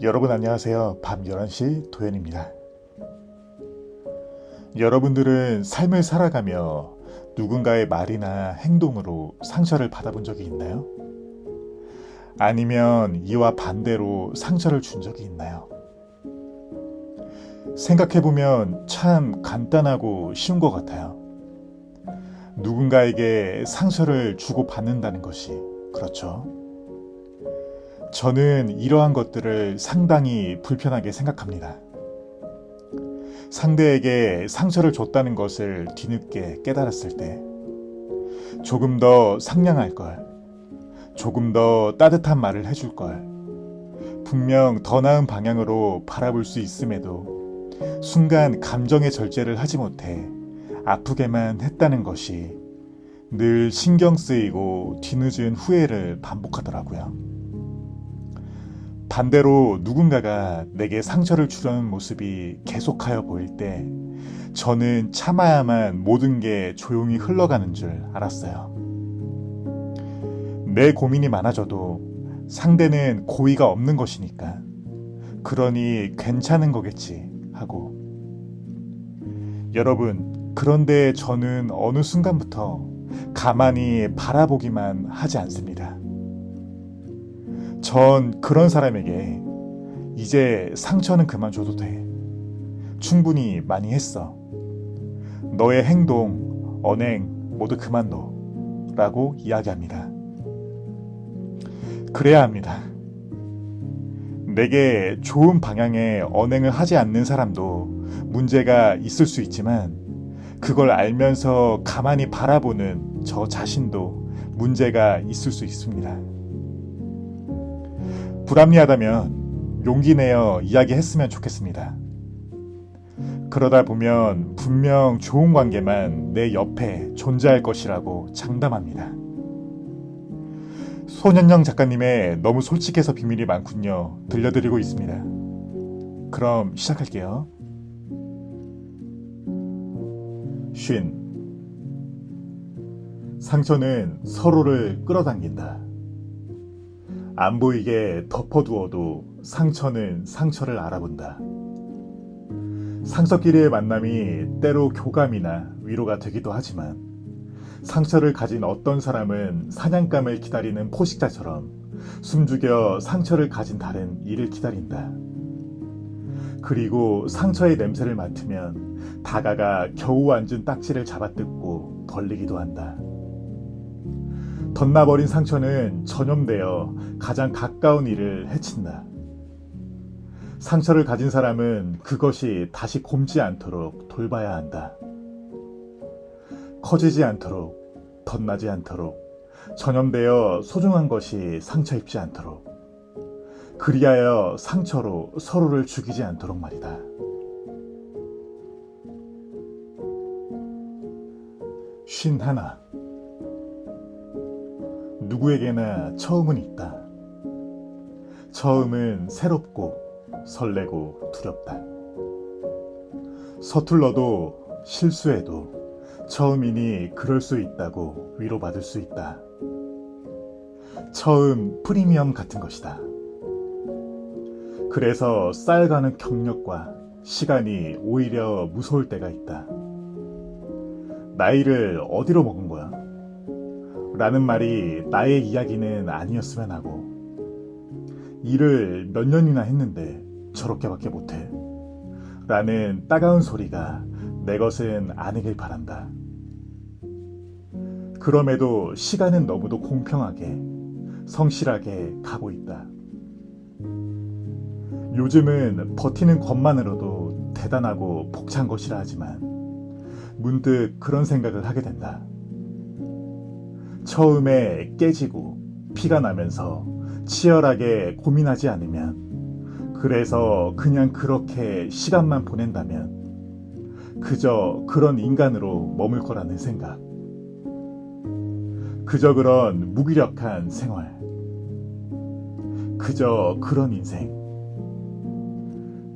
여러분 안녕하세요. 밤 11시 도현입니다. 여러분들은 삶을 살아가며 누군가의 말이나 행동으로 상처를 받아본 적이 있나요? 아니면 이와 반대로 상처를 준 적이 있나요? 생각해보면 참 간단하고 쉬운 것 같아요. 누군가에게 상처를 주고받는다는 것이, 그렇죠? 저는 이러한 것들을 상당히 불편하게 생각합니다. 상대에게 상처를 줬다는 것을 뒤늦게 깨달았을 때 조금 더 상냥할 걸, 조금 더 따뜻한 말을 해줄 걸, 분명 더 나은 방향으로 바라볼 수 있음에도 순간 감정의 절제를 하지 못해 아프게만 했다는 것이 늘 신경 쓰이고 뒤늦은 후회를 반복하더라고요. 반대로 누군가가 내게 상처를 주려는 모습이 계속하여 보일 때 저는 참아야만 모든 게 조용히 흘러가는 줄 알았어요. 내 고민이 많아져도 상대는 고의가 없는 것이니까 그러니 괜찮은 거겠지 하고. 여러분, 그런데 저는 어느 순간부터 가만히 바라보기만 하지 않습니다. 전 그런 사람에게 이제 상처는 그만 줘도 돼. 충분히 많이 했어. 너의 행동, 언행 모두 그만둬. 라고 이야기합니다. 그래야 합니다. 내게 좋은 방향의 언행을 하지 않는 사람도 문제가 있을 수 있지만 그걸 알면서 가만히 바라보는 저 자신도 문제가 있을 수 있습니다. 불합리하다면 용기 내어 이야기했으면 좋겠습니다. 그러다 보면 분명 좋은 관계만 내 옆에 존재할 것이라고 장담합니다. 손현영 작가님의 너무 솔직해서 비밀이 많군요. 들려드리고 있습니다. 그럼 시작할게요. 50. 상처는 서로를 끌어당긴다. 안 보이게 덮어두어도 상처는 상처를 알아본다. 상처끼리의 만남이 때로 교감이나 위로가 되기도 하지만 상처를 가진 어떤 사람은 사냥감을 기다리는 포식자처럼 숨죽여 상처를 가진 다른 이를 기다린다. 그리고 상처의 냄새를 맡으면 다가가 겨우 앉은 딱지를 잡아뜯고 걸리기도 한다. 덧나버린 상처는 전염되어 가장 가까운 이를 해친다. 상처를 가진 사람은 그것이 다시 곪지 않도록 돌봐야 한다. 커지지 않도록, 덧나지 않도록, 전염되어 소중한 것이 상처 입지 않도록, 그리하여 상처로 서로를 죽이지 않도록 말이다. 하나. 누구에게나 처음은 있다. 처음은 새롭고 설레고 두렵다. 서툴러도 실수해도 처음이니 그럴 수 있다고 위로받을 수 있다. 처음 프리미엄 같은 것이다. 그래서 쌓여가는 경력과 시간이 오히려 무서울 때가 있다. 나이를 어디로 먹은 거야? 라는 말이 나의 이야기는 아니었으면 하고, 일을 몇 년이나 했는데 저렇게밖에 못해 라는 따가운 소리가 내 것은 아니길 바란다. 그럼에도 시간은 너무도 공평하게 성실하게 가고 있다. 요즘은 버티는 것만으로도 대단하고 벅찬 것이라 하지만 문득 그런 생각을 하게 된다. 처음에 깨지고 피가 나면서 치열하게 고민하지 않으면, 그래서 그냥 그렇게 시간만 보낸다면 그저 그런 인간으로 머물 거라는 생각. 그저 그런 무기력한 생활. 그저 그런 인생.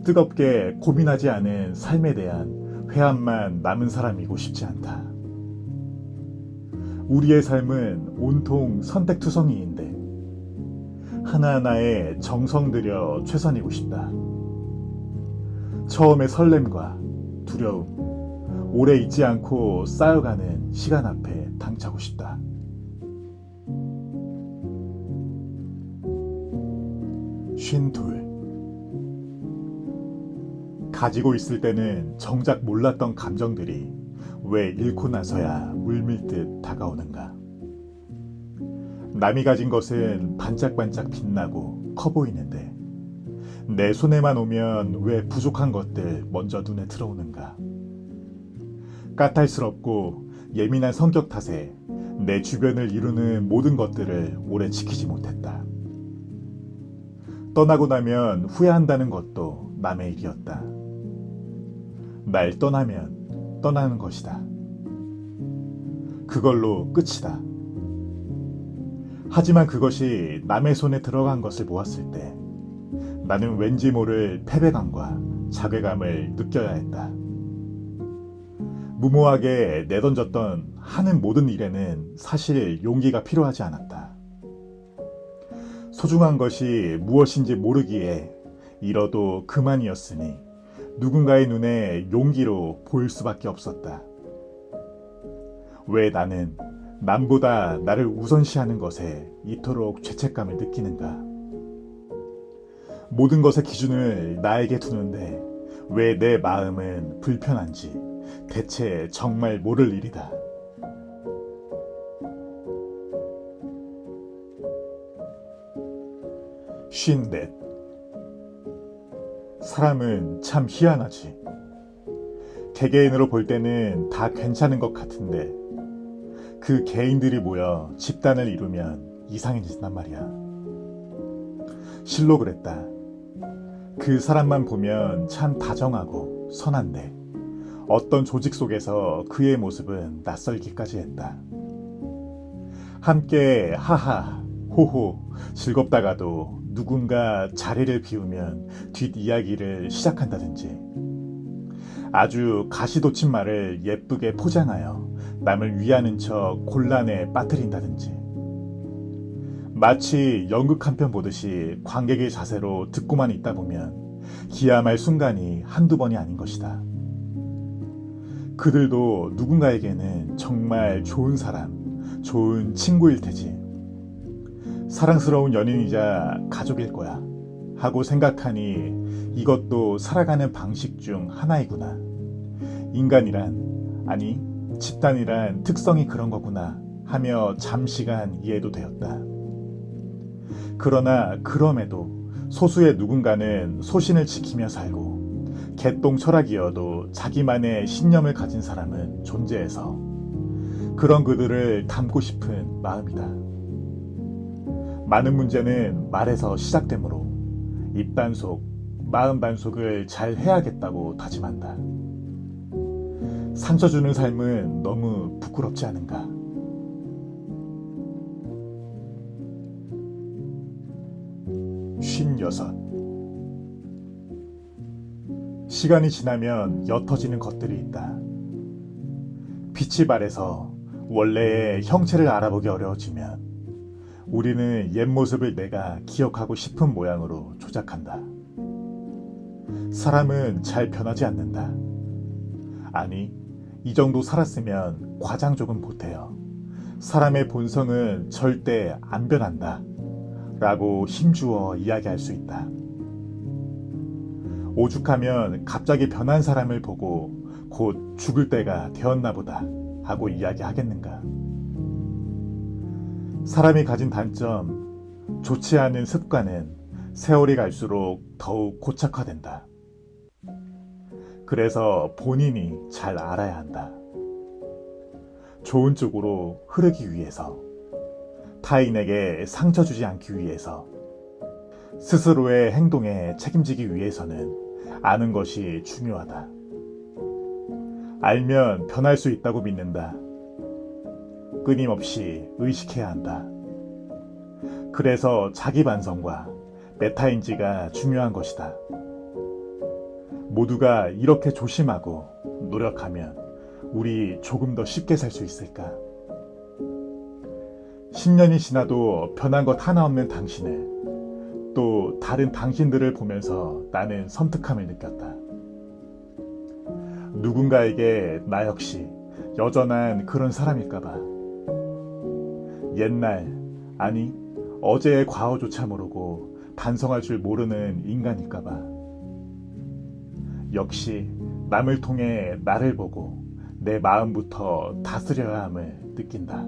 뜨겁게 고민하지 않은 삶에 대한 회한만 남은 사람이고 싶지 않다. 우리의 삶은 온통 선택투성이인데 하나하나에 정성 들여 최선이고 싶다. 처음의 설렘과 두려움, 오래 잊지 않고 쌓여가는 시간 앞에 당차고 싶다. 쉰둘. 가지고 있을 때는 정작 몰랐던 감정들이 왜 잃고 나서야 물밀듯 다가오는가. 남이 가진 것은 반짝반짝 빛나고 커 보이는데 내 손에만 오면 왜 부족한 것들 먼저 눈에 들어오는가. 까탈스럽고 예민한 성격 탓에 내 주변을 이루는 모든 것들을 오래 지키지 못했다. 떠나고 나면 후회한다는 것도 남의 일이었다. 날 떠나면 떠나는 것이다. 그걸로 끝이다. 하지만 그것이 남의 손에 들어간 것을 보았을 때 나는 왠지 모를 패배감과 자괴감을 느껴야 했다. 무모하게 내던졌던 하는 모든 일에는 사실 용기가 필요하지 않았다. 소중한 것이 무엇인지 모르기에 잃어도 그만이었으니 누군가의 눈에 용기로 보일 수밖에 없었다. 왜 나는 남보다 나를 우선시하는 것에 이토록 죄책감을 느끼는가? 모든 것의 기준을 나에게 두는데 왜 내 마음은 불편한지 대체 정말 모를 일이다. 쉰넷. 사람은 참 희한하지. 개개인으로 볼 때는 다 괜찮은 것 같은데 그 개인들이 모여 집단을 이루면 이상해진단 말이야. 실로 그랬다. 그 사람만 보면 참 다정하고 선한데 어떤 조직 속에서 그의 모습은 낯설기까지 했다. 함께 하하, 호호, 즐겁다가도 누군가 자리를 비우면 뒷이야기를 시작한다든지 아주 가시돋친 말을 예쁘게 포장하여 남을 위하는 척 곤란에 빠뜨린다든지 마치 연극 한 편 보듯이 관객의 자세로 듣고만 있다 보면 기함할 순간이 한두 번이 아닌 것이다. 그들도 누군가에게는 정말 좋은 사람, 좋은 친구일 테지. 사랑스러운 연인이자 가족일 거야 하고 생각하니 이것도 살아가는 방식 중 하나이구나. 인간이란, 아니 집단이란 특성이 그런 거구나 하며 잠시간 이해도 되었다. 그러나 그럼에도 소수의 누군가는 소신을 지키며 살고 개똥 철학이어도 자기만의 신념을 가진 사람은 존재해서 그런 그들을 닮고 싶은 마음이다. 많은 문제는 말에서 시작되므로 입단속, 마음반속을 잘 해야겠다고 다짐한다. 상처 주는 삶은 너무 부끄럽지 않은가? 쉰여섯. 시간이 지나면 옅어지는 것들이 있다. 빛이 발해서 원래의 형체를 알아보기 어려워지면 우리는 옛 모습을 내가 기억하고 싶은 모양으로 조작한다. 사람은 잘 변하지 않는다. 아니, 이 정도 살았으면 과장 조금 보태어 사람의 본성은 절대 안 변한다 라고 힘주어 이야기할 수 있다. 오죽하면 갑자기 변한 사람을 보고 곧 죽을 때가 되었나 보다 하고 이야기하겠는가. 사람이 가진 단점, 좋지 않은 습관은 세월이 갈수록 더욱 고착화된다. 그래서 본인이 잘 알아야 한다. 좋은 쪽으로 흐르기 위해서, 타인에게 상처 주지 않기 위해서, 스스로의 행동에 책임지기 위해서는 아는 것이 중요하다. 알면 변할 수 있다고 믿는다. 끊임없이 의식해야 한다. 그래서 자기 반성과 메타인지가 중요한 것이다. 모두가 이렇게 조심하고 노력하면 우리 조금 더 쉽게 살 수 있을까? 10년이 지나도 변한 것 하나 없는 당신을 또 다른 당신들을 보면서 나는 섬뜩함을 느꼈다. 누군가에게 나 역시 여전한 그런 사람일까봐. 옛날, 아니 어제의 과거조차 모르고 반성할 줄 모르는 인간일까봐. 역시 남을 통해 나를 보고 내 마음부터 다스려야 함을 느낀다.